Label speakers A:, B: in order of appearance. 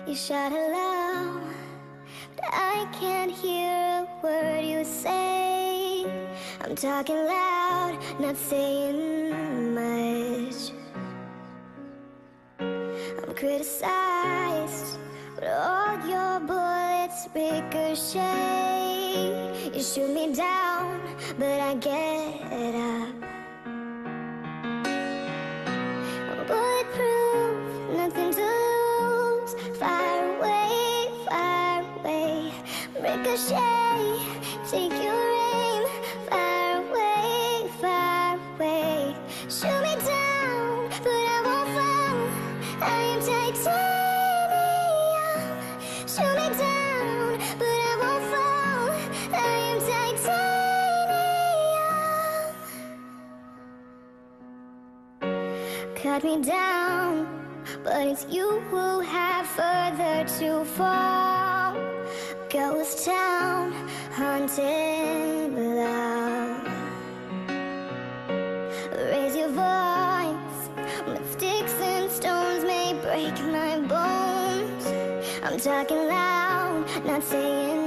A: You shout aloud, but I can't hear a word you say. I'm talking loud, not saying much. I'm criticized, but all your bullets ricochet. You shoot me down, but I get up. I'm bulletproof, nothing to lose. Fire away, ricochet. Take your aim, fire away. Shoot me down, but I won't fall. I am titanium. Shoot me down, but I won't fall. I am titanium. Cut me down, but it's you who have further to fall. Ghost town, haunted love. Raise your voice, but sticks and stones may break my bones. I'm talking loud, not saying